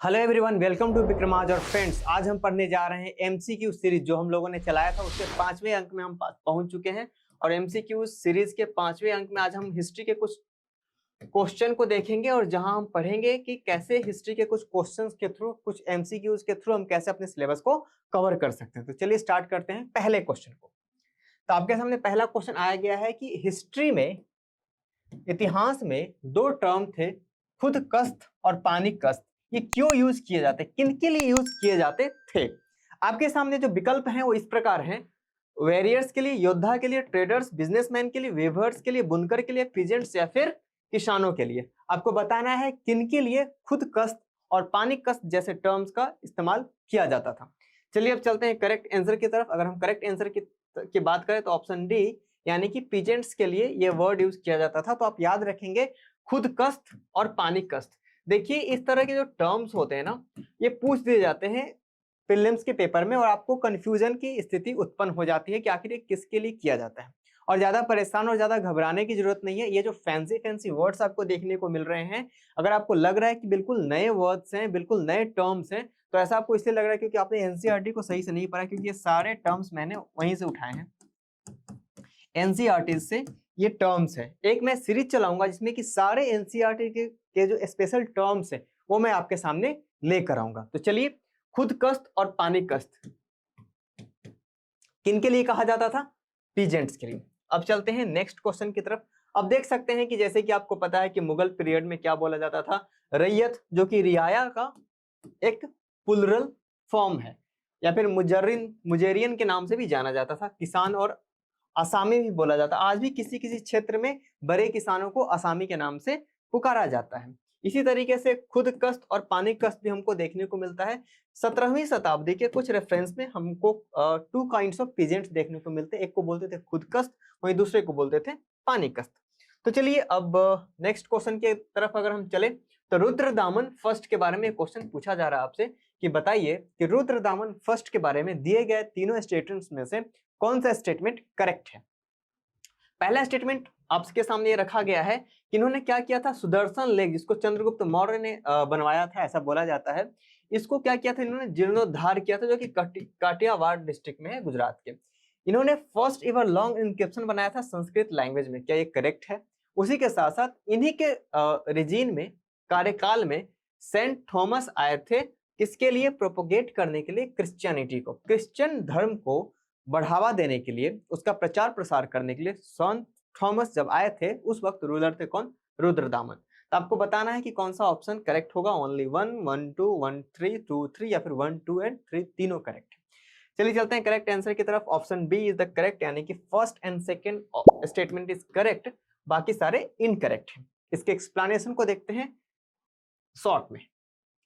Hello everyone, welcome to विक्रमाज और friends. आज हम पढ़ने जा रहे हैं एमसीक्यू सीरीज जो हम लोगों ने चलाया था। उसके 5वें अंक में हम पहुंच चुके हैं और एमसीक्यू सीरीज के 5वें अंक में आज हम हिस्ट्री के कुछ क्वेश्चन को देखेंगे और जहां हम पढ़ेंगे कि कैसे हिस्ट्री के कुछ क्वेश्चंस के थ्रू, कुछ एमसीक्यूज के थ्रू हम कैसे अपने सिलेबस को कवर कर सकते हैं। तो चलिए स्टार्ट करते हैं पहले क्वेश्चन को। तो आपके सामने पहला क्वेश्चन आया गया है कि हिस्ट्री में, इतिहास में दो टर्म थे, खुद कस्त और पानी कस्त। ये क्यों यूज किए जाते, किनके लिए यूज किए जाते थे? आपके सामने जो विकल्प हैं वो इस प्रकार हैं: वेरियर्स के लिए, योद्धा के लिए, ट्रेडर्स, बिजनेसमैन के लिए, वेवर्स के लिए, बुनकर के लिए, पीजेंट्स या फिर किसानों के लिए। आपको बताना है किनके लिए खुद कस्त और पानी कस्त जैसे टर्म्स का इस्तेमाल किया जाता था। चलिए अब चलते हैं करेक्ट आंसर की तरफ। अगर हम करेक्ट आंसर की बात करें तो ऑप्शन डी यानी कि पीजेंट्स के लिए ये वर्ड यूज किया जाता था। तो आप याद रखेंगे खुद कस्त और पानी कस्त। देखिए इस तरह के जो टर्म्स होते हैं ना, ये पूछ दिए जाते हैं प्रीलिम्स के पेपर में और आपको कंफ्यूजन की स्थिति उत्पन्न हो जाती है कि आखिर ये किसके लिए किया जाता है। और ज्यादा परेशान और ज्यादा घबराने की जरूरत नहीं है। ये जो फैंसी वर्ड्स आपको देखने को मिल रहे हैं, अगर आपको लग रहा है कि बिल्कुल नए वर्ड्स हैं, बिल्कुल नए टर्म्स हैं, तो ऐसा आपको इसलिए लग रहा है क्योंकि आपने एनसीईआरटी को सही से नहीं पढ़ा, क्योंकि ये सारे टर्म्स मैंने वहीं से उठाए हैं, एनसीईआरटी से ये टर्म्स है। एक मैं सीरीज चलाऊंगा जिसमें कि सारे एनसीईआरटी के जो स्पेशल टर्म्स है वो मैं आपके सामने लेकर आऊंगा। तो चलिए, खुद कस्त और पानी कस्त किनके लिए कहा जाता था? पीजेंट्स के लिए। अब चलते हैं नेक्स्ट क्वेश्चन की तरफ। अब देख सकते हैं कि जैसे कि आपको पता है कि मुगल पीरियड में क्या बोला जाता था? रैयत, जो कि रियाया का एक प्लुरल फॉर्म है, या फिर मुजेरियन के नाम से भी जाना जाता था। किसान और आसामी भी बोला जाता है। आज भी किसी किसी क्षेत्र में बड़े किसानों को आसामी के नाम से पुकारा जाता है। इसी तरीके से खुद कस्त और पानी कस्त भी हमको देखने को मिलता है। 17वीं शताब्दी के कुछ रेफरेंस में हमको टू काइंड्स ऑफ पीजेंट्स देखने को मिलते हैं। एक को बोलते थे खुद कस्त, वहीं दूसरे को बोलते थे पानी कस्त। तो चलिए अब नेक्स्ट क्वेश्चन के तरफ अगर हम चले तो रुद्रदामन फर्स्ट के बारे में क्वेश्चन पूछा जा रहा है आपसे कि बताइए कि रुद्रदामन फर्स्ट के बारे में दिए गए तीनों स्टेटमेंट्स में से कौन सा स्टेटमेंट करेक्ट है? पहला स्टेटमेंट आपके सामने ये रखा गया है कि इन्होंने क्या किया था, सुदर्शन लेक जिसको चंद्रगुप्त मौर्य ने बनवाया था, ऐसा बोला जाता है, इसको क्या किया था इन्होंने, जीर्णोद्धार किया था, जो कि काठियावाड़ डिस्ट्रिक्ट में है, गुजरात के। इन्होंने फर्स्ट एवर लॉन्ग इंक्रिप्शन बनाया था संस्कृत लैंग्वेज में। क्या ये करेक्ट है? उसी के साथ साथ इन्हीं के रिजीन में, कार्यकाल में सेंट थॉमस आए थे, किसके लिए? प्रोपोगेट करने के लिए क्रिश्चियनिटी को, क्रिश्चियन धर्म को बढ़ावा देने के लिए, उसका प्रचार प्रसार करने के लिए सेंट थॉमस जब आए थे उस वक्त रूलर थे कौन? रुद्रदामन। तो आपको बताना है कि कौन सा ऑप्शन करेक्ट होगा। ओनली 1, 1, 2, 1, 3, 2, 3 या फिर 1, 2 एंड 3 तीनों करेक्ट है। चलिए चलते हैं करेक्ट आंसर की तरफ। Option B is the correct, यानी कि first and second statement is correct, बाकी सारे इनकरेक्ट हैं। इसके एक्सप्लेनेशन को देखते हैं शॉर्ट में।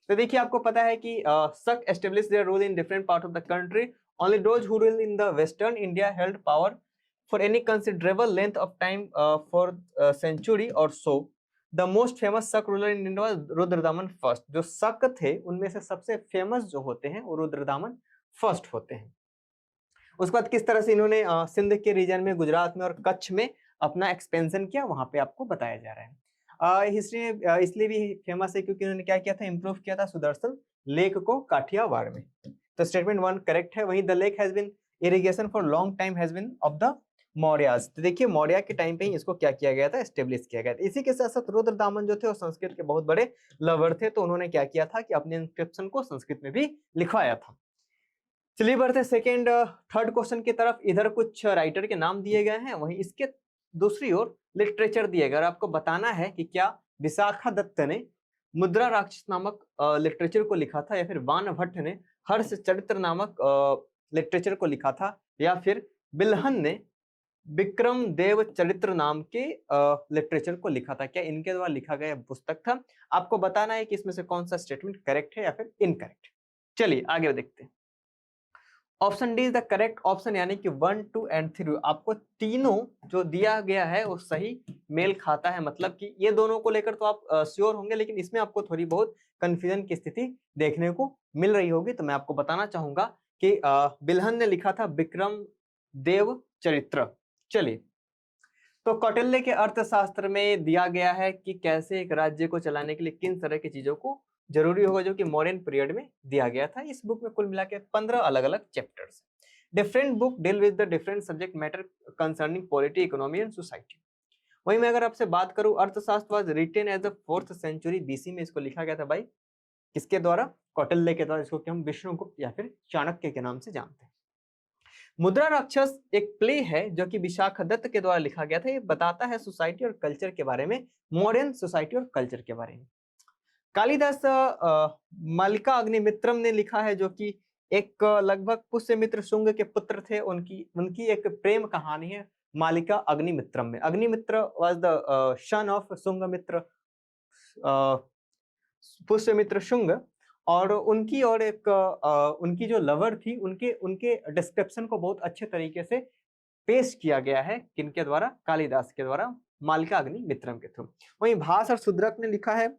तो देखिए आपको पता है कि Shaka establish their rule in different part of the country, only those who ruled in the western India held power for any considerable length of time for a century or so. The most famous Shak ruler in India was Rudradaman first. जो शक थे उनमें से सबसे famous जो होते हैं वो रुद्रदामन फर्स्ट होते हैं। उसके बाद किस तरह से इन्होंने सिंध के रीजन में, गुजरात में और कच्छ में अपना एक्सपेंशन किया, वहां पे आपको बताया जा रहा है। हिस्ट्री में इसलिए भी फेमस है क्योंकि इन्होंने क्या किया था, इंप्रूव किया था सुदर्शन लेक को काठियावाड़ में। तो स्टेटमेंट 1 करेक्ट है। वहीं the lake has been irrigation for long time has been of the Mauryas. तो देखिए मौर्य के टाइम पे ही इसको क्या किया गया था, एस्टेब्लिश किया गया था। इसी के साथ साथ रुद्रदामन जो थे वो संस्कृत के बहुत बड़े लवर थे, तो उन्होंने क्या किया था कि अपने इंस्क्रिप्शन को संस्कृत में भी लिखवाया था। चलिए बढ़ते सेकेंड थर्ड क्वेश्चन की तरफ। इधर कुछ राइटर के नाम दिए गए हैं, वहीं इसके दूसरी ओर लिटरेचर दिए गए। आपको बताना है कि क्या विशाखा दत्त ने मुद्रा राक्षस नामक लिटरेचर को लिखा था, या फिर बाण भट्ट ने हर्ष चरित्र नामक लिटरेचर को लिखा था, या फिर बिल्हन ने विक्रम देव चरित्र नाम के लिटरेचर को लिखा था। क्या इनके द्वारा लिखा गया पुस्तक था? आपको बताना है कि इसमें से कौन सा स्टेटमेंट करेक्ट है या फिर इनकरेक्ट। चलिए आगे देखते हैं। Option D is the correct option, यानी कि 1, 2 एंड 3 आपको तीनों जो दिया गया है वो सही मेल खाता है। मतलब कि ये दोनों को लेकर तो आप श्योर होंगे, लेकिन इसमें आपको थोड़ी बहुत कंफ्यूजन की स्थिति देखने को मिल रही होगी। तो मैं आपको बताना चाहूंगा कि बिल्हन ने लिखा था विक्रम देव चरित्र। चलिए, तो कौटिल्य के अर्थशास्त्र में दिया गया है कि कैसे एक राज्य को चलाने के लिए किन तरह की चीजों को जरूरी होगा जो कि मॉडर्न पीरियड में दिया गया था। इस बुक में कुल मिला के 15 अलग अलग chapters. Different book deal with the different subject matter concerning polity, economy and society. वहीं मैं अगर आपसे बात करूं, Arthashastra was written as the 4th century BC में इसको लिखा गया था भाई, किसके द्वारा? कौटिल्य के द्वारा, इसको कि हम विष्णुगुप्त या फिर चाणक्य के नाम से जानते हैं। मुद्रा राक्षस एक प्ले है जो कि विशाखदत्त के द्वारा लिखा गया था। ये बताता है सोसाइटी और कल्चर के बारे में, मॉडर्न सोसाइटी और कल्चर के बारे में। कालिदास मालिका अग्निमित्रम ने लिखा है, जो कि एक लगभग पुष्यमित्र शुंग के पुत्र थे। उनकी एक प्रेम कहानी है मालिका अग्निमित्रम में। Agnimitra was the son of Shungamitra, Pushyamitra Shunga, और उनकी और एक उनकी जो लवर थी, उनके उनके डिस्क्रिप्शन को बहुत अच्छे तरीके से पेश किया गया है। किनके द्वारा? कालिदास के द्वारा, मालिका अग्निमित्रम के थ्रू। वहीं भास और शूद्रक ने लिखा है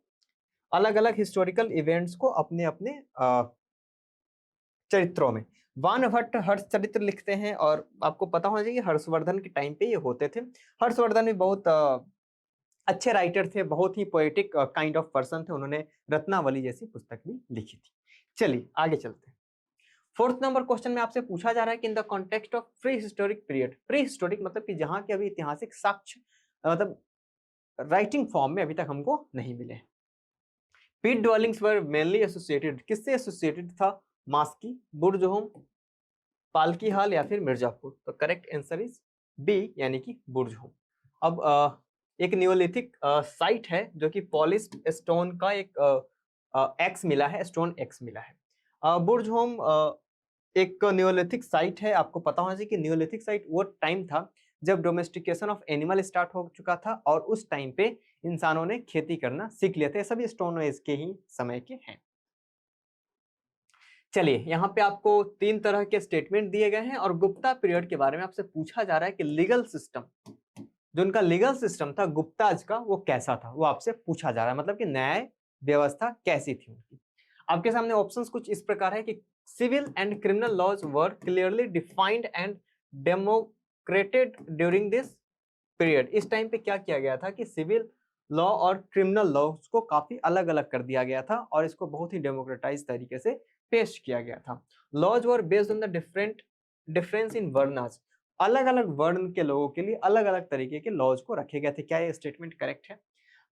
अलग अलग हिस्टोरिकल इवेंट्स को अपने अपने चरित्रों में। वानभट्ट हर्ष चरित्र लिखते हैं, और आपको पता होना चाहिए हर्षवर्धन के टाइम पे ये होते थे। हर्षवर्धन भी बहुत अच्छे राइटर थे, बहुत ही पोएटिक काइंड ऑफ पर्सन थे। उन्होंने रत्नावली जैसी पुस्तक भी लिखी थी। चलिए आगे चलते हैं। 4th नंबर क्वेश्चन में आपसे पूछा जा रहा है कि इन the context of pre historic period. Pre historic मतलब कि जहां के अभी ऐतिहासिक साक्ष्य मतलब राइटिंग फॉर्म में अभी तक हमको नहीं मिले। पीट ड्वेलिंग्स वर मेनली एसोसिएटेड, किससे एसोसिएटेड था? मास्की, बुर्जहोम, पालकी हाल या फिर मिर्जापुर। तो करेक्ट आंसर इज बी, यानी कि बुर्जहोम। अब एक नियोलिथिक साइट है जो कि पॉलिश्ड स्टोन का एक एक्स मिला है, स्टोन एक्स मिला है। बुर्जहोम एक नियोलिथिक साइट है। आपको पता होना चाहिए कि नियोलिथिक साइट वो टाइम था जब डोमेस्टिकेशन ऑफ एनिमल स्टार्ट हो चुका था, और उस टाइम पे इंसानों ने खेती करना सीख लिया था। सभी स्टोन एज के ही समय के हैं। चलिए, यहाँ पे आपको 3 तरह के स्टेटमेंट दिए गए हैं, और गुप्ता पीरियड के बारे में आपसे पूछा जा रहा है कि लीगल सिस्टम, जो उनका लीगल सिस्टम था गुप्ताज का, वो कैसा था, वो आपसे पूछा जा रहा है। मतलब कि न्याय व्यवस्था कैसी थी उनकी। आपके सामने ऑप्शंस कुछ इस प्रकार है कि civil and criminal laws were clearly defined and demarcated during this period. इस टाइम पे क्या किया गया था कि सिविल लॉ और क्रिमिनल लॉ को काफी अलग अलग कर दिया गया था, और इसको बहुत ही डेमोक्रेटाइज तरीके से पेश किया गया था। Laws were based on the difference in varnas, अलग अलग वर्ण के लोगों के लिए अलग अलग तरीके के लॉज को रखे गए थे। क्या ये स्टेटमेंट करेक्ट है?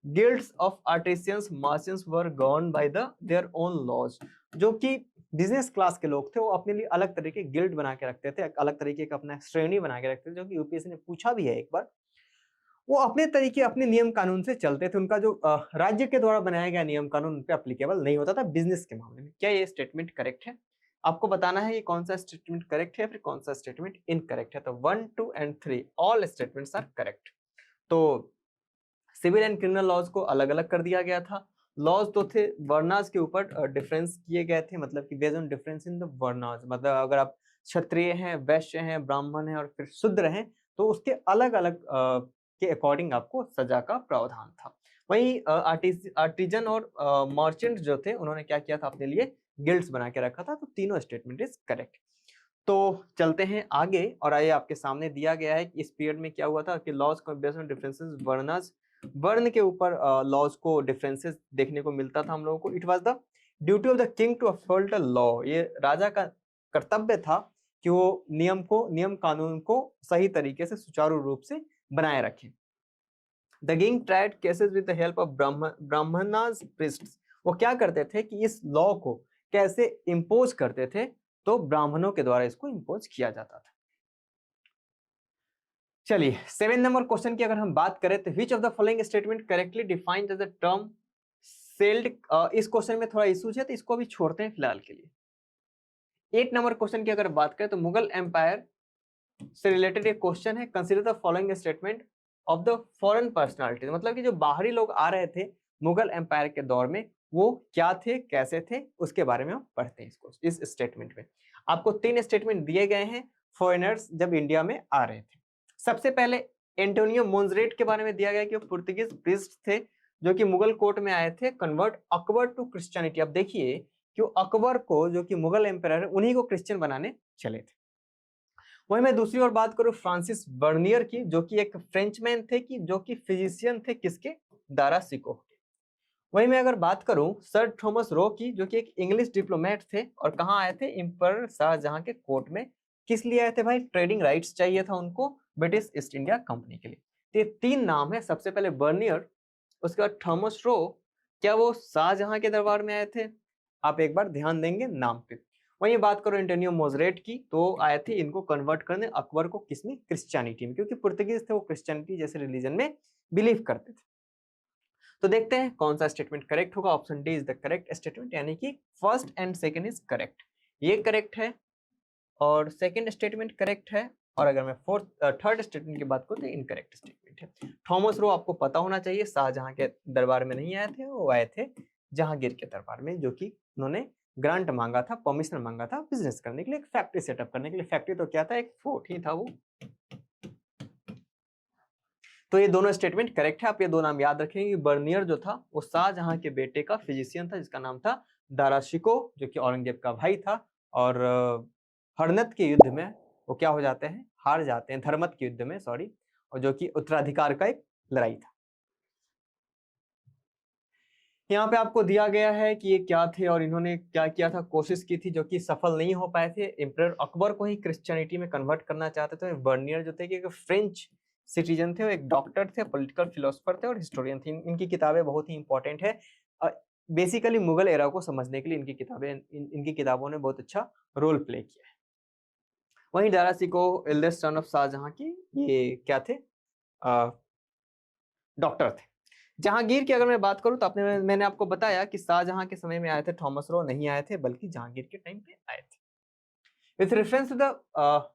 Guilds of artisans merchants were govern by their own laws, जो कि बिजनेस क्लास के लोग थे, वो अपने लिए अलग तरीके गिल्ड बना के रखते थे, अलग तरीके का अपना श्रेणी बना के रखते थे, जो कि यूपीएससी ने पूछा भी है एक बार। वो अपने तरीके, अपने नियम कानून से चलते थे। उनका जो राज्य के द्वारा बनाया गया नियम कानून उन पे एप्लीकेबल नहीं होता था बिजनेस के मामले में। क्या ये स्टेटमेंट करेक्ट है? आपको बताना है कि कौन सा स्टेटमेंट करेक्ट है, फिर कौन सा स्टेटमेंट इनकरेक्ट है। तो 1, 2 and 3 all statements are correct. तो सिविल एंड क्रिमिनल लॉज को अलग अलग कर दिया गया था। लॉज तो थे वर्नाज के ऊपर डिफरेंस किए गए थे, मतलब कि based on difference in the varnas, मतलब अगर आप क्षत्रिय हैं, वैश्य हैं, ब्राह्मण हैं और फिर शूद्र हैं, तो उसके अलग अलग के अकॉर्डिंग आपको सजा का प्रावधान था। वहीं आर्टिजन और मर्चेंट जो थे, उन्होंने क्या किया था, अपने लिए गिल्ड्स बना के रखा था। तो तीनों स्टेटमेंट इज करेक्ट। तो चलते हैं आगे, और आइए आपके सामने दिया गया है कि इस पीरियड में क्या हुआ था कि लॉज को बेस्ड ऑन डिफरेंसेस वर्नाज, वर्ण के ऊपर लॉज को डिफरेंसेस देखने को मिलता था हम लोगों को। It was the duty of the king to uphold the law, ये राजा का कर्तव्य था कि वो नियम कानून को सही तरीके से सुचारू रूप से बनाए रखे। The king tried cases with the help of Brahmanas priests, वो क्या करते थे कि इस लॉ को कैसे इंपोज करते थे, तो ब्राह्मणों के द्वारा इसको इंपोज किया जाता था। चलिए 7 नंबर क्वेश्चन की अगर हम बात करें तो which of the following statement correctly defined the term sailed. इस क्वेश्चन में थोड़ा इश्यूज है, तो इसको भी छोड़ते हैं फिलहाल के लिए। 8 नंबर क्वेश्चन की अगर बात करें तो मुगल एम्पायर से रिलेटेड एक क्वेश्चन है, consider the following statement of the foreign personalities, मतलब कि जो बाहरी लोग आ रहे थे मुगल एम्पायर के दौर में, वो क्या थे, कैसे थे, उसके बारे में हम पढ़ते हैं इसको। इस स्टेटमेंट में आपको 3 स्टेटमेंट दिए गए हैं फॉरेनर्स जब इंडिया में आ रहे थे। सबसे पहले एंटोनियो मोंजरेट के बारे में दिया गया कि वो पुर्तगीज प्रिस्ट थे जो कि मुगल कोर्ट में आए थे, कन्वर्ट अकबर टू क्रिश्चियनिटी। अब देखिए कि अकबर को, जो कि मुगल एम्पायर, उन्हीं को क्रिश्चियन बनाने चले थे। वहीं मैं दूसरी ओर बात करूं फ्रांसिस बर्नियर की, जो कि एक फ्रेंचमैन थे, कि जो कि फिजिशियन थे, किसके? दारा सिकोह के। वहीं मैं अगर बात करूं सर थॉमस रो की, जो कि एक इंग्लिश डिप्लोमेट थे और कहाँ आए थे, एम्परर शाहजहां के कोर्ट में। किस लिए आए थे भाई? ट्रेडिंग राइट्स चाहिए था उनको ब्रिटिश ईस्ट इंडिया कंपनी के लिए। तो ये तीन नाम है, सबसे पहले बर्नियर, उसके बाद थॉमस रो। क्या वो शाहजहां के दरबार में आए थे? आप एक बार ध्यान देंगे नाम पे। वहीं बात करो एंटोनियो मोजरेट की, तो आए थे इनको कन्वर्ट करने अकबर को, किसमें? क्रिश्चियनिटी में, क्योंकि पुर्तगीज थे, वो क्रिश्चियनिटी जैसे रिलीजन में बिलीव करते थे। तो देखते हैं कौन सा स्टेटमेंट करेक्ट होगा। Option D is the correct statement, यानी कि first and second is correct. ये करेक्ट है और सेकंड स्टेटमेंट करेक्ट है, और अगर मैं थर्ड स्टेटमेंट की बात करूं तो इनकरेक्ट स्टेटमेंट है। थॉमस रो आपको पता होना चाहिए, शाहजहां के दरबार में नहीं आए थे, वो आए थे जहांगीर के दरबार में, जो कि उन्होंने ग्रांट मांगा था, परमिशन मांगा था बिजनेस करने के लिए, एक फैक्ट्री सेटअप करने के लिए। फैक्ट्री तो क्या था, एक फोर्ट ही था वो। तो ये दोनों स्टेटमेंट करेक्ट है। आप ये दो नाम याद रखेंगे। बर्नियर जो था वो शाहजहां के बेटे का फिजिशियन था, जिसका नाम था दारा शिको, जो कि औरंगजेब का भाई था। और हरनत के युद्ध में वो क्या हो जाते हैं? हार जाते हैं, धर्मत के युद्ध में, सॉरी, और जो कि उत्तराधिकार का एक लड़ाई था। यहाँ पे आपको दिया गया है कि ये क्या थे और इन्होंने क्या किया था, कोशिश की थी जो कि सफल नहीं हो पाए थे। एम्परर अकबर को ही क्रिश्चियनिटी में कन्वर्ट करना चाहते थे। बर्नियर जो थे कि फ्रेंच सिटीजन थे, वो एक डॉक्टर थे, पॉलिटिकल फिलोसफर थे और हिस्टोरियन थे। इनकी किताबें बहुत ही इंपॉर्टेंट है। बेसिकली मुगल एरा को समझने के लिए इनकी किताबें, इनकी किताबों ने बहुत अच्छा रोल प्ले किया है। वहीं Dara सिको eldest son of Shahjahan की, ये क्या थे? डॉक्टर थे। जहांगीर की अगर मैं बात करूं तो मैंने आपको बताया कि शाहजहां के समय में आए थे, थॉमस रो नहीं आए थे, बल्कि जहांगीर के टाइम पे आए थे। विथ रेफरेंस टू द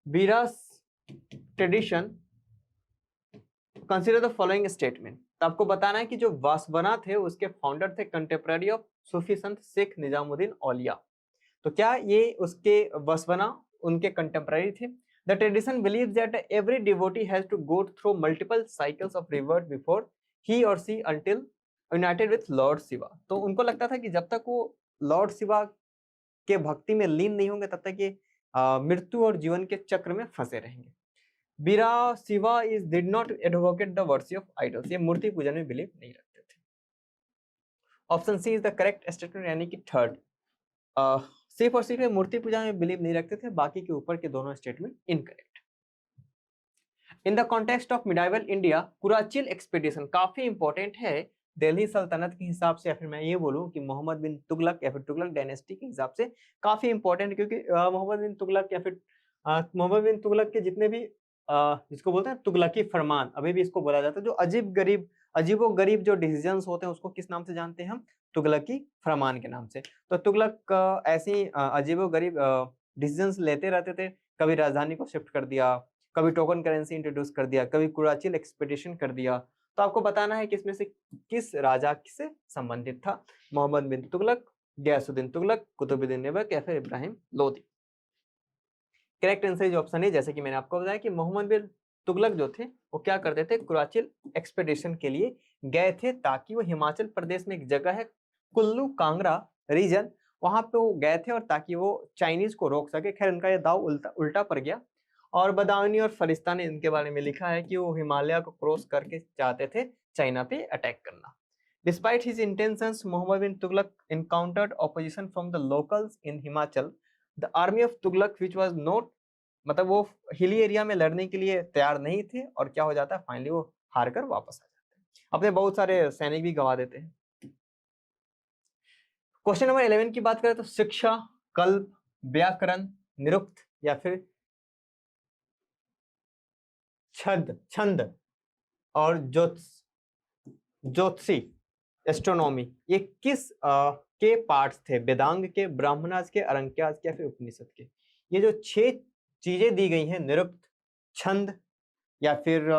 बीरास tradition consider the following statement. तो आपको बताना है कि जो वासबना थे उसके फाउंडर थे कंटेम्प्रेरी ऑफ सूफी संत शेख निजामुद्दीन औलिया। तो क्या ये उसके वसवना उनके कंटेम्प्रेरी थे? The tradition believes that every devotee has to go through multiple cycles of rebirth before he or see until united with lord Shiva. तो उनको लगता था कि जब तक वो लॉर्ड शिवा के भक्ति में लीन नहीं होंगे तब तक ये मृत्यु और जीवन के चक्र में फंसे रहेंगे। Veera Shiva is did not advocate the worship of idols, ये मूर्ति पूजन में बिलीव नहीं रखते थे। Option C is the correct statement, यानी कि थर्ड। सिर्फ और सिर्फ मूर्ति पूजा में बिलीव नहीं रखते थे, बाकी के ऊपर के दोनों statement incorrect. In the context of medieval India, Qarachil expedition काफी इंपॉर्टेंट है दिल्ली सल्तनत के हिसाब से, या फिर मैं ये बोलूं कि मोहम्मद बिन तुगलक या फिर तुगलक डायनेस्टी के हिसाब से काफी इंपॉर्टेंट, क्योंकि मोहम्मद बिन तुगलक या फिर मोहम्मद बिन तुगलक के जितने भी जिसको बोलते हैं तुगलकी फरमान, अभी भी इसको बोला जाता है, जो अजीबो गरीब जो डिसीजंस होते हैं उसको किस नाम से जानते हैं हम? तुगलकी फरमान के नाम से। तो तुगलक ऐसी अजीबो गरीब डिसीजंस लेते रहते थे। कभी राजधानी को शिफ्ट कर दिया, कभी टोकन करेंसी इंट्रोड्यूस कर दिया, कभी कुराचिल एक्सपेडिशन कर दिया। तो आपको बताना है कि इसमें से किस राजा से संबंधित था? मोहम्मद बिन तुगलक, गयासुद्दीन तुगलक, कुतुबुद्दीन ऐबक या फिर Ibrahim Lodi. Correct answer is option ए। जैसे कि मैंने आपको बताया कि मोहम्मद बिन तुगलक जो थे वो क्या करते थे, कुराचिल एक्सपेडिशन के लिए गए थे, ताकि वो हिमाचल प्रदेश में एक जगह है कुल्लू कांगड़ा रीजन, वहां पे वो गए थे और ताकि वो चाइनीज को रोक सके। खैर उनका ये दाव उल्टा पड़ गया, और बदायूनी और फरिश्ता ने इनके बारे में लिखा है कि वो हिमालय को क्रॉस करके चाहते थे चाइना पे अटैक करना। Despite his intentions, Muhammad bin Tughlaq encountered opposition from the locals in Himachal. The army of Tughlaq, which was not, मतलब वो हिली एरिया में लड़ने के लिए तैयार नहीं थे, और क्या हो जाता है, फाइनली वो हार कर वापस आ जाते हैं, अपने बहुत सारे सैनिक भी गवा देते हैं। क्वेश्चन नंबर 11 की बात करें तो शिक्षा, कल्प, व्याकरण, निरुक्त या फिर छंद छंद और ज्योतिषी एस्ट्रोनॉमी, ये किस के पार्ट्स थे? वेदांग के, ब्राह्मणाज के, अरंक्याज के या फिर उपनिषद के? ये जो 6 चीजें दी गई हैं, निरुक्त, छंद या फिर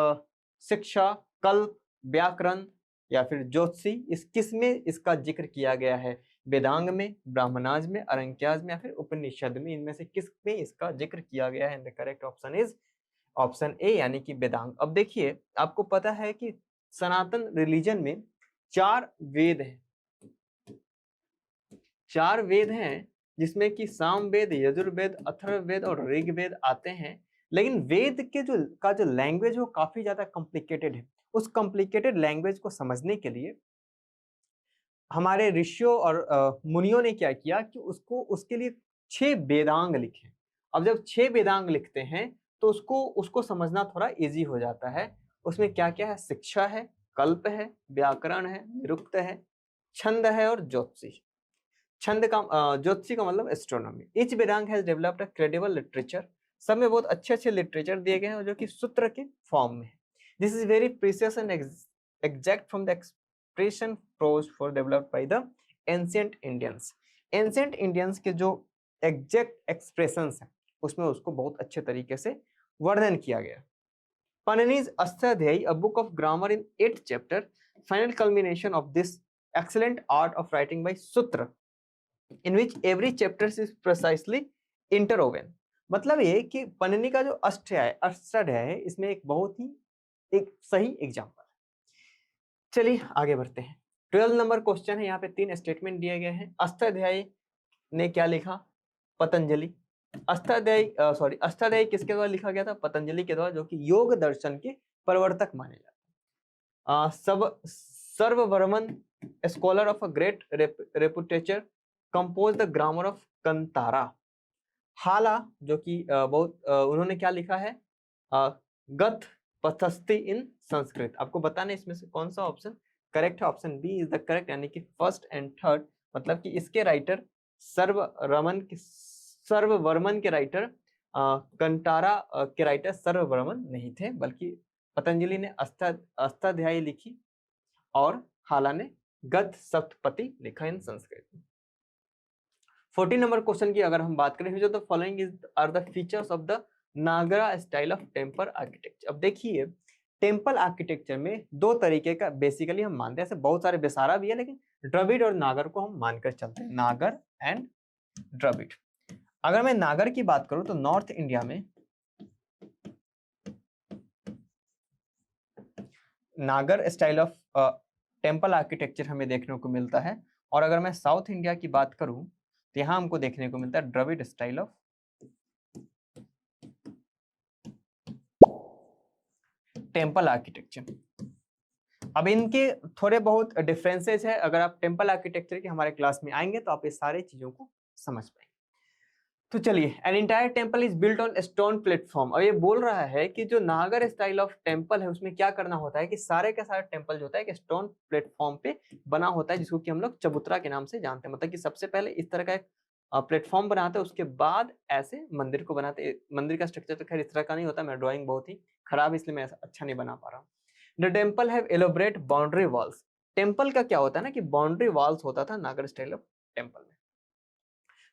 शिक्षा, कल्प, व्याकरण या फिर ज्योतिषी, इस किस में इसका जिक्र किया गया है? वेदांग में, ब्राह्मणाज में, अरंक्याज में या फिर उपनिषद में? इनमें से किस में इसका जिक्र किया गया है? The correct option is option ए, यानी कि वेदांग। अब देखिए, आपको पता है कि सनातन रिलीजन में 4 वेद हैं, 4 वेद हैं, जिसमें कि सामवेद, यजुर्वेद, अथर्ववेद और ऋग्वेद आते हैं। लेकिन वेद के जो लैंग्वेज वो काफी ज्यादा कॉम्प्लिकेटेड है। उस कॉम्प्लिकेटेड लैंग्वेज को समझने के लिए हमारे ऋषियों और मुनियों ने क्या किया कि उसको उसके लिए 6 वेदांग लिखे। अब जब 6 वेदांग लिखते हैं तो उसको समझना थोड़ा इजी हो जाता है। उसमें क्या क्या है, शिक्षा है, कल्प है, व्याकरण है, निरुक्त है, छंद है और ज्योतिषी। छंद का ज्योतिषी का मतलब astronomy. Each Vedang has developed a credible literature. सब में बहुत अच्छे अच्छे लिटरेचर दिए गए हैं जो कि सूत्र के फॉर्म में है। This is very precious and exact from the expression prose for developed by the ancient Indians. Ancient Indians के जो एग्जैक्ट एक्सप्रेशंस हैं उसमें उसको बहुत अच्छे तरीके से वर्णन किया गया। Panini's Ashtadhyayi, a book of grammar in 8 chapters, final culmination of this excellent art of writing by Sutra, in which every chapter is precisely interwoven. मतलब ये कि पनिनी का जो अष्टाध्याय है इसमें एक बहुत ही एक सही एग्जाम्पल है। चलिए आगे बढ़ते हैं। 12 नंबर क्वेश्चन है। यहाँ पे 3 स्टेटमेंट दिए गए हैं। अष्टाध्यायी ने क्या लिखा? पतंजलि। अष्टाध्यायी किसके द्वारा लिखा गया था? पतंजलि के द्वारा, जो कि योग दर्शन के प्रवर्तक माने जाते हैं। Sarvavarman, scholar of a great reputation, compose the grammar of Katantra. Hala, जो कि उन्होंने क्या लिखा है? गथ पथस्थि इन संस्कृत। आपको बताना इसमें से कौन सा ऑप्शन करेक्ट है। Option B is the correct, यानी कि फर्स्ट एंड थर्ड। मतलब कि इसके राइटर सर्ववर्मन के राइटर कंटारा के राइटर सर्ववर्मन नहीं थे, बल्कि पतंजलि ने अष्टाध्यायी लिखी और हाला ने गद्य सप्तपदी लिखा इन संस्कृत में। 14 नंबर क्वेश्चन की अगर हम बात करें, जो the following are the features of the Nagara style of temple architecture. अब देखिए, टेम्पल आर्किटेक्चर में 2 तरीके का बेसिकली हम मानते हैं। ऐसे बहुत सारे बेसारा भी है, लेकिन द्रविड़ और नागर को हम मानकर चलते हैं, नागर एंड द्रविड़। अगर मैं नागर की बात करूं तो नॉर्थ इंडिया में नागर स्टाइल ऑफ टेम्पल आर्किटेक्चर हमें देखने को मिलता है। और अगर मैं साउथ इंडिया की बात करूं तो यहां हमको देखने को मिलता है Dravida style of temple architecture. अब इनके थोड़े बहुत डिफरेंसेस है। अगर आप टेम्पल आर्किटेक्चर के हमारे क्लास में आएंगे तो आप ये सारी चीजों को समझ पाएंगे। तो चलिए, an entire temple is built on stone platform. अब ये बोल रहा है कि जो नागर स्टाइल ऑफ टेम्पल है उसमें क्या करना होता है कि सारे का सारा टेम्पल जो होता है एक स्टोन प्लेटफॉर्म पे बना होता है, जिसको कि हम लोग चबूतरा के नाम से जानते हैं। मतलब कि सबसे पहले इस तरह का एक प्लेटफॉर्म बनाते हैं, उसके बाद ऐसे मंदिर को बनाते। मंदिर का स्ट्रक्चर तो खैर इस तरह का नहीं होता, मेरा ड्राइंग बहुत ही खराब, इसलिए मैं अच्छा नहीं बना पा रहा हूँ। The temple have elaborate boundary walls. Temple का क्या होता है ना कि बाउंड्री वॉल्स होता था नागर स्टाइल ऑफ टेम्पल में।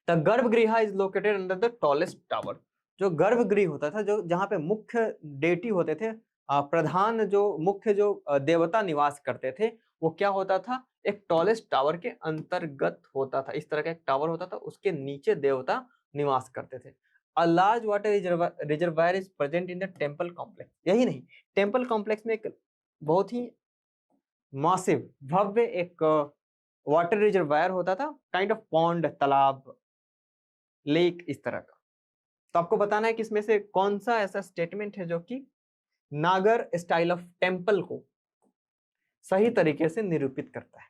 द गर्भगृह is located under the tallest tower. जो गर्भगृह होता था, जो जहां पे मुख्य डेटी होते थे, प्रधान जो मुख्य जो देवता निवास करते थे, वो क्या होता था? एक टॉलेस्ट टावर के अंतर्गत होता था। इस तरह का एक टावर होता था, उसके नीचे देवता निवास करते थे। A large water reservoir is present in the temple complex. यही नहीं, टेम्पल कॉम्प्लेक्स में एक बहुत ही मासिव भव्य एक वाटर रिजर्वायर होता था, काइंड ऑफ पॉन्ड, तालाब, लेक, इस तरह का। तो आपको बताना है कि इसमें से कौन सा ऐसा स्टेटमेंट है जो कि नागर स्टाइल ऑफ टेम्पल को सही तरीके से निरूपित करता है।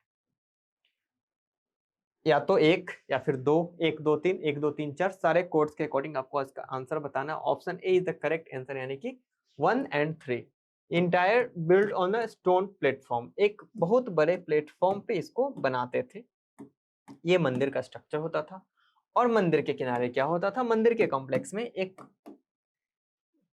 या तो 1 या फिर 2, 1 2 3, 1 2 3 4 सारे कोड्स के अकॉर्डिंग आपको इसका आंसर बताना है। Option A is the correct answer, यानी कि 1 and 3। Entire build on a stone platform. एक बहुत बड़े प्लेटफॉर्म पे इसको बनाते थे। ये मंदिर का स्ट्रक्चर होता था। और मंदिर के किनारे क्या होता था? मंदिर के कॉम्प्लेक्स में एक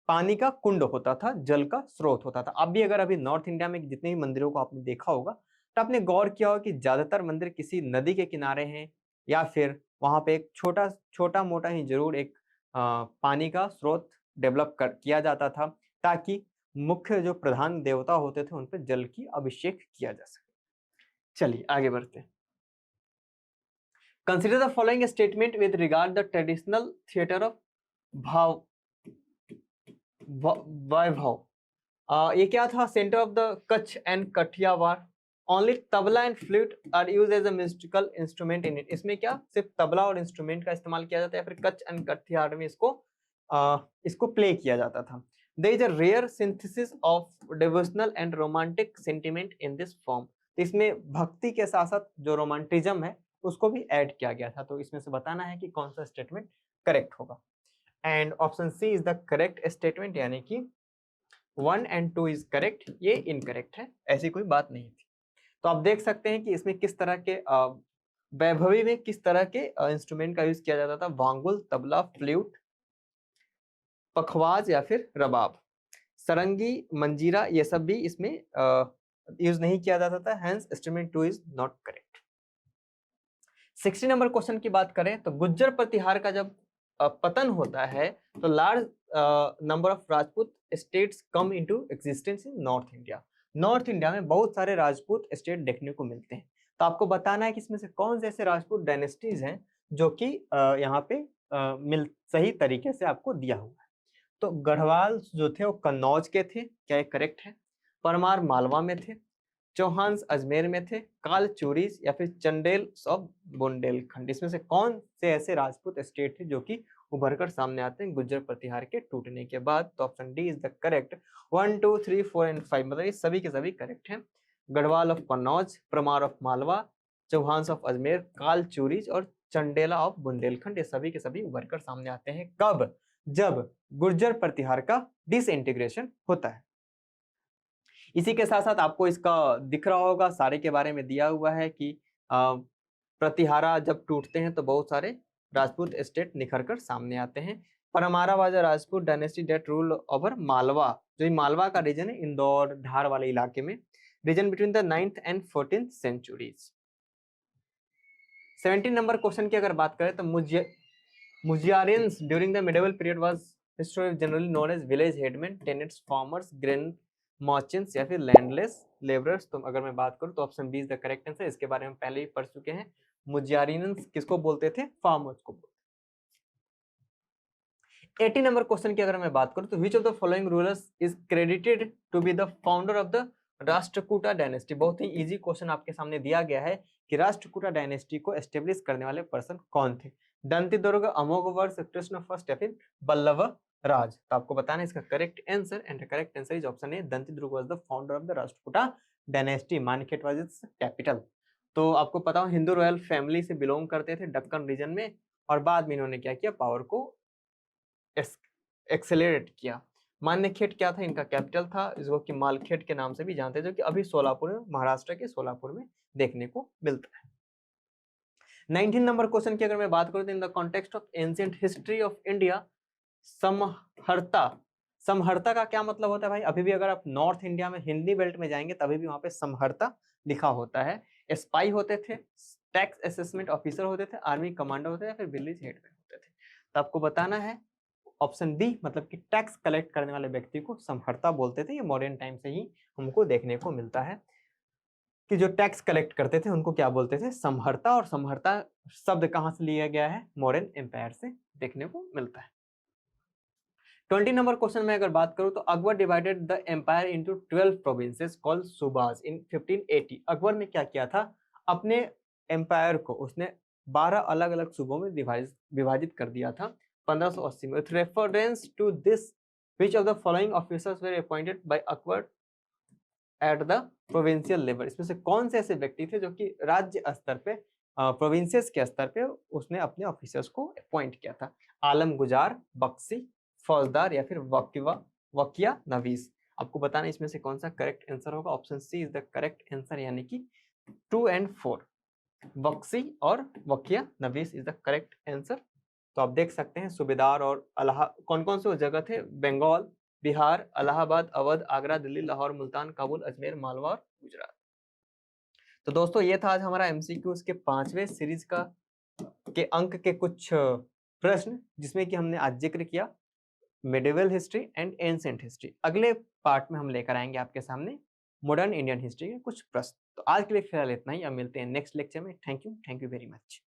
पानी का कुंड होता था, जल का स्रोत होता था। अब भी अगर अभी नॉर्थ इंडिया में जितने भी मंदिरों को आपने देखा होगा तो आपने गौर किया होगा कि ज्यादातर मंदिर किसी नदी के किनारे हैं, या फिर वहां पे एक छोटा मोटा ही जरूर एक पानी का स्रोत डेवलप किया जाता था, ताकि मुख्य जो प्रधान देवता होते थे उन पर जल की अभिषेक किया जा सके। चलिए आगे बढ़ते हैं। Consider the following statement with regard the traditional theater of वैभव। ये क्या था? Centre of the Kutch and Kathiawar. Only tabla and flute are used as a musical instrument in it. इसमें क्या सिर्फ तबला और इंस्ट्रूमेंट का इस्तेमाल किया जाता है, या फिर कच्छ एंड कठियावाड़ में इसको प्ले किया जाता था। There is a rare synthesis of devotional and romantic sentiment in this form. तो इसमें भक्ति के साथ साथ जो रोमांटिज्म है उसको भी ऐड किया गया था। तो इसमें से बताना है कि कौन सा स्टेटमेंट करेक्ट होगा। And option C is the correct statement, यानी कि 1 एंड 2 इज करेक्ट, ये इनकरेक्ट है, ऐसी कोई बात नहीं थी। तो आप देख सकते हैं कि इसमें किस तरह के वैभवी में किस तरह के इंस्ट्रूमेंट का यूज किया जाता था, वांगुल, तबला, फ्लूट, पखवाज या फिर रबाब, सरंगी, मंजीरा, ये सब भी इसमें यूज नहीं किया जाता था। Hence statement 2 is not correct. 60 number question की बात करें तो गुज्जर प्रतिहार का जब पतन होता है तो large number of Rajput states come into existence in north India. North India में बहुत सारे राजपूत स्टेट देखने को मिलते हैं। तो आपको बताना है कि इसमें से कौन से ऐसे राजपूत डायनेस्टीज हैं जो कि यहाँ पे सही तरीके से आपको दिया हुआ है। तो गढ़वाल जो थे वो कन्नौज के थे, क्या ये करेक्ट है? परमार मालवा में थे, चौहान अजमेर में थे, काल चूरीस या फिर चंडेल ऑफ बुंदेलखंड, इसमें से कौन से ऐसे राजपूत स्टेट थे जो कि उभर कर सामने आते हैं गुज्जर प्रतिहार के टूटने के बाद? तो option D is the correct. 1 2 3 4 and 5 मतलब ये सभी के सभी करेक्ट हैं। Gahadavala of Kannauj, Paramara of Malwa, Chauhan of Ajmer, Kalachuris और चंडेला ऑफ बुंदेलखंड, ये सभी के सभी उभर कर सामने आते हैं। कब? जब गुर्जर प्रतिहार का डिसइंटीग्रेशन होता है। इसी के साथ साथ आपको इसका दिख रहा होगा सारे के बारे में दिया हुआ है कि प्रतिहारा जब टूटते हैं तो बहुत सारे राजपूत स्टेट निखर कर सामने आते हैं। Paramara was Rajput dynasty that rule over Malwa, जो मालवा का रीजन है इंदौर धार वाले इलाके में, region between the 9th and 14th centuries. 17 number question की अगर बात करें तो Muzarians during the medieval period was historically generally known as village headman, tenants, farmers, grain merchants या फिर लैंडलेस लेबरर्स। तो अगर मैं बात करूं तो option B is the correct answer. इसके बारे में पहले ही पढ़ चुके हैं। मुजियारियंस किसको बोलते थे? फार्मर्स को बोलते थे। 80 नंबर क्वेश्चन की अगर मैं बात करूं तो which of the following rulers is credited to be the founder of the Rashtrakuta dynasty. बहुत ही इजी क्वेश्चन आपके सामने दिया गया है कि राष्ट्रकूटा डायनेस्टी को एस्टेब्लिश करने वाले पर्सन कौन थे? दंतिदुर्ग, अमोघवर्ष, कृष्ण फर्स्ट या फिर बल्लभ राज। तो आपको बताना है इसका correct answer, and correct answer is option A, Dantidurga was the founder of the Rashtrakuta dynasty, Manyakheta was its capital. तो आपको पता हो हिंदू रॉयल फैमिली से बिलोंग करते थे दक्कन रीजन में, और बाद में इन्होंने क्या किया, पावर को एक्सेलरेट किया। मान्यखेट क्या था? इनका कैपिटल था, इसको कि मालखेट के नाम से भी जानते हैं, जो कि अभी सोलापुर में, महाराष्ट्र के सोलापुर में देखने को मिलता है। 19 नंबर क्वेश्चन की अगर मैं बात करूं तो in the context of ancient history of India, Samaharta, समहर्ता का क्या मतलब होता है भाई? अभी भी अगर आप नॉर्थ इंडिया में हिंदी बेल्ट में जाएंगे तभी भी वहां पे समहर्ता लिखा होता है। स्पाई होते थे, टैक्स असेसमेंट ऑफिसर होते थे, आर्मी कमांडर होते थे या फिर विलेज हेडमैन होते थे। तो आपको बताना है ऑप्शन बी, मतलब कि टैक्स कलेक्ट करने वाले व्यक्ति को समहर्ता बोलते थे। ये मॉडर्न टाइम से ही हमको देखने को मिलता है कि जो टैक्स कलेक्ट करते थे उनको क्या बोलते थे? समहर्ता। और समहर्ता शब्द कहां से लिया गया है? मॉडर्न एम्पायर से देखने को मिलता है। 20 नंबर क्वेश्चन में अगर बात करूं तो Akbar divided the empire into 12 provinces called subas in 1580। Akbar ने क्या किया था? अपने एम्पायर को उसने 12 अलग अलग सूबों में विभाजित कर दिया था 1580 में। With reference to this which of the following officers were appointed by Akbar at the provincial level. इसमें से कौन से ऐसे व्यक्ति थे जो कि राज्य स्तर पे, प्रोविंसेस के स्तर पे उसने अपने ऑफिसर्स को अपॉइंट किया था? आलम गुजार, बख्शी, फौजदार या फिर वकिया नवीस। आपको बताना इसमें से कौन सा करेक्ट आंसर होगा। Option C is the correct answer, यानी कि 2 एंड 4, बख्शी और Waqia Navis is the correct answer. तो आप देख सकते हैं सूबेदार और कौन कौन से जगह थे? बंगाल, बिहार, इलाहाबाद, अवध, आगरा, दिल्ली, लाहौर, मुल्तान, काबुल, अजमेर, मालवा और गुजरात। तो दोस्तों ये था आज हमारा एमसीक्यूज के 5वें सीरीज का के अंक के कुछ प्रश्न, जिसमें कि हमने आज जिक्र किया medieval history and ancient history. अगले पार्ट में हम लेकर आएंगे आपके सामने मॉडर्न इंडियन हिस्ट्री के कुछ प्रश्न। तो आज के लिए फिलहाल इतना ही, अब मिलते हैं नेक्स्ट लेक्चर में। Thank you very much.